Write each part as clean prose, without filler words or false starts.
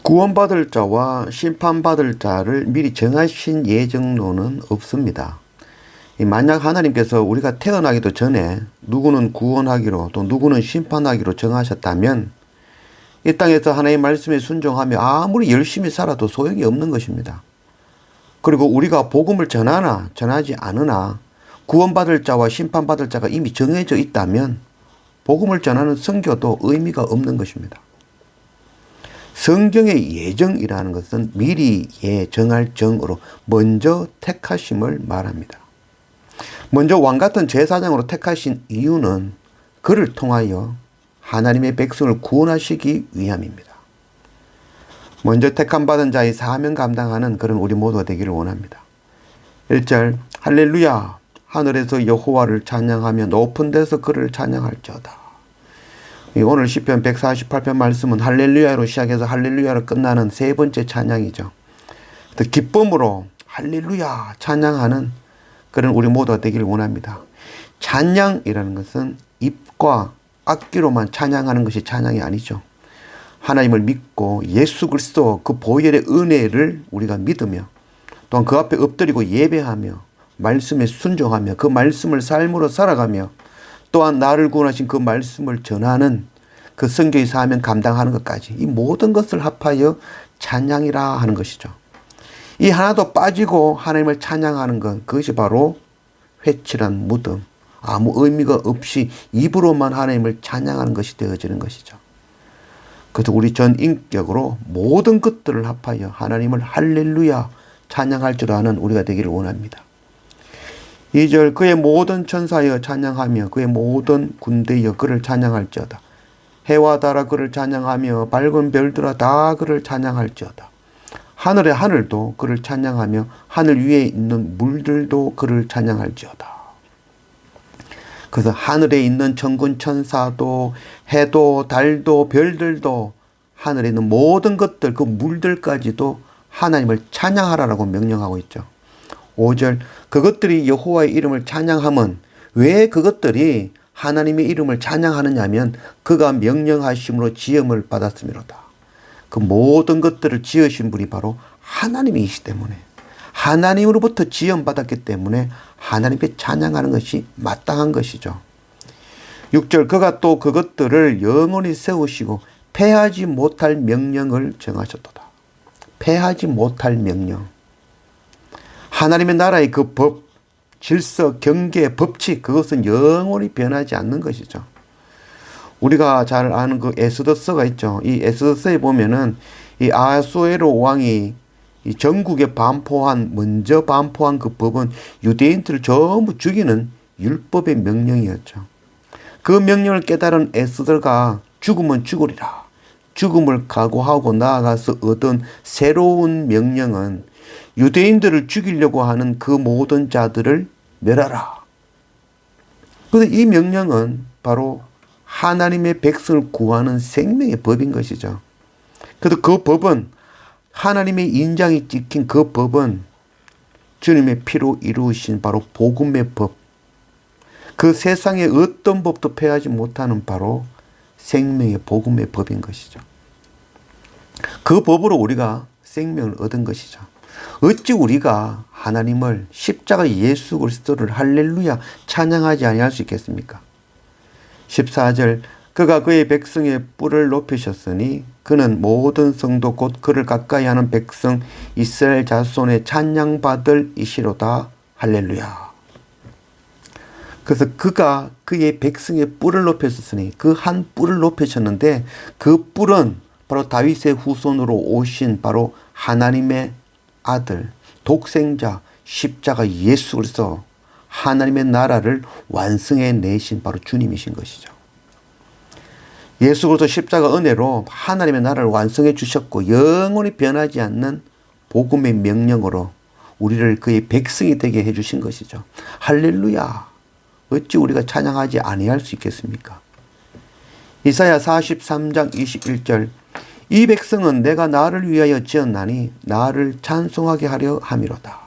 구원받을 자와 심판받을 자를 미리 정하신 예정론은 없습니다. 만약 하나님께서 우리가 태어나기도 전에 누구는 구원하기로 또 누구는 심판하기로 정하셨다면 이 땅에서 하나님의 말씀에 순종하며 아무리 열심히 살아도 소용이 없는 것입니다. 그리고 우리가 복음을 전하나 전하지 않으나 구원받을 자와 심판받을 자가 이미 정해져 있다면 복음을 전하는 선교도 의미가 없는 것입니다. 성경의 예정이라는 것은 미리 예정할 정으로 먼저 택하심을 말합니다. 먼저 왕같은 제사장으로 택하신 이유는 그를 통하여 하나님의 백성을 구원하시기 위함입니다. 먼저 택함받은 자의 사명 감당하는 그런 우리 모두가 되기를 원합니다. 1절 할렐루야 하늘에서 여호와를 찬양하며 높은 데서 그를 찬양할지어다. 오늘 시편 148편 말씀은 할렐루야로 시작해서 할렐루야로 끝나는 세 번째 찬양이죠. 기쁨으로 할렐루야 찬양하는 그런 우리 모두가 되기를 원합니다. 찬양이라는 것은 입과 악기로만 찬양하는 것이 찬양이 아니죠. 하나님을 믿고 예수 그리스도 그 보혈의 은혜를 우리가 믿으며 또한 그 앞에 엎드리고 예배하며 말씀에 순종하며 그 말씀을 삶으로 살아가며 또한 나를 구원하신 그 말씀을 전하는 그 선교의 사명 감당하는 것까지 이 모든 것을 합하여 찬양이라 하는 것이죠. 이 하나도 빠지고 하나님을 찬양하는 것, 그것이 바로 회칠한 무덤, 아무 의미가 없이 입으로만 하나님을 찬양하는 것이 되어지는 것이죠. 그래서 우리 전 인격으로 모든 것들을 합하여 하나님을 할렐루야 찬양할 줄 아는 우리가 되기를 원합니다. 2절 그의 모든 천사여 찬양하며 그의 모든 군대여 그를 찬양할지어다. 해와 달아 그를 찬양하며 밝은 별들아 다 그를 찬양할지어다. 하늘의 하늘도 그를 찬양하며 하늘 위에 있는 물들도 그를 찬양할지어다. 그래서 하늘에 있는 천군 천사도 해도 달도 별들도 하늘에 있는 모든 것들 그 물들까지도 하나님을 찬양하라고 명령하고 있죠. 5절 그것들이 여호와의 이름을 찬양함은 왜 그것들이 하나님의 이름을 찬양하느냐 하면 그가 명령하심으로 지음을 받았음이로다. 그 모든 것들을 지으신 분이 바로 하나님이시기 때문에 하나님으로부터 지음받았기 때문에 하나님께 찬양하는 것이 마땅한 것이죠. 6절 그가 또 그것들을 영원히 세우시고 패하지 못할 명령을 정하셨도다. 패하지 못할 명령. 하나님의 나라의 그 법, 질서, 경계, 법칙 그것은 영원히 변하지 않는 것이죠. 우리가 잘 아는 그 에스더서가 있죠. 이 에스더서에 보면은 이 아하수에로 왕이 이 전국에 먼저 반포한 그 법은 유대인들을 전부 죽이는 율법의 명령이었죠. 그 명령을 깨달은 에스더가 죽으면 죽으리라. 죽음을 각오하고 나아가서 얻은 새로운 명령은 유대인들을 죽이려고 하는 그 모든 자들을 멸하라. 그래서 이 명령은 바로 하나님의 백성을 구하는 생명의 법인 것이죠. 그래서 그 법은 하나님의 인장이 찍힌 그 법은 주님의 피로 이루신 바로 복음의 법. 그 세상에 어떤 법도 패하지 못하는 바로 생명의 복음의 법인 것이죠. 그 법으로 우리가 생명을 얻은 것이죠. 어찌 우리가 하나님을 십자가 예수 그리스도를 할렐루야 찬양하지 아니할 수 있겠습니까? 14절 그가 그의 백성의 뿔을 높이셨으니 그는 모든 성도 곧 그를 가까이 하는 백성 이스라엘 자손의 찬양받을 이시로다 할렐루야. 그래서 그가 그의 백성의 뿔을 높이셨으니 그 한 뿔을 높이셨는데 그 뿔은 바로 다윗의 후손으로 오신 바로 하나님의 아들, 독생자, 십자가 예수 그리스도 하나님의 나라를 완성해 내신 바로 주님이신 것이죠. 예수 그리스도 십자가 은혜로 하나님의 나라를 완성해 주셨고 영원히 변하지 않는 복음의 명령으로 우리를 그의 백성이 되게 해 주신 것이죠. 할렐루야. 어찌 우리가 찬양하지 아니할 수 있겠습니까? 이사야 43장 21절 이 백성은 내가 나를 위하여 지었나니 나를 찬송하게 하려 함이로다.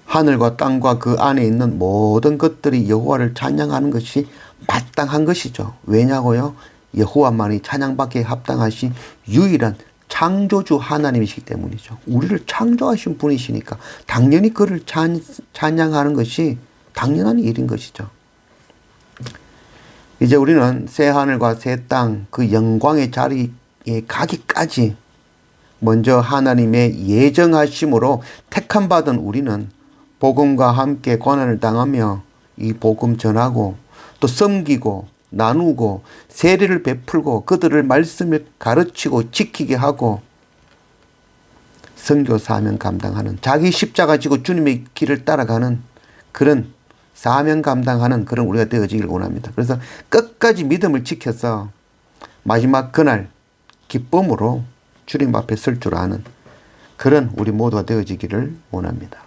하늘과 땅과 그 안에 있는 모든 것들이 여호와를 찬양하는 것이 마땅한 것이죠. 왜냐고요? 여호와만이 찬양받기에 합당하신 유일한 창조주 하나님이시기 때문이죠. 우리를 창조하신 분이시니까 당연히 그를 찬양하는 것이 당연한 일인 것이죠. 이제 우리는 새 하늘과 새 땅 그 영광의 자리에 가기까지 먼저 하나님의 예정하심으로 택함받은 우리는 복음과 함께 고난을 당하며 이 복음 전하고 또 섬기고 나누고 세례를 베풀고 그들을 말씀을 가르치고 지키게 하고 선교 사명 감당하는 자기 십자가 지고 주님의 길을 따라가는 그런 사명 감당하는 그런 우리가 되어지길 원합니다. 그래서 끝까지 믿음을 지켜서 마지막 그날 기쁨으로 주님 앞에 설 줄 아는 그런 우리 모두가 되어지기를 원합니다.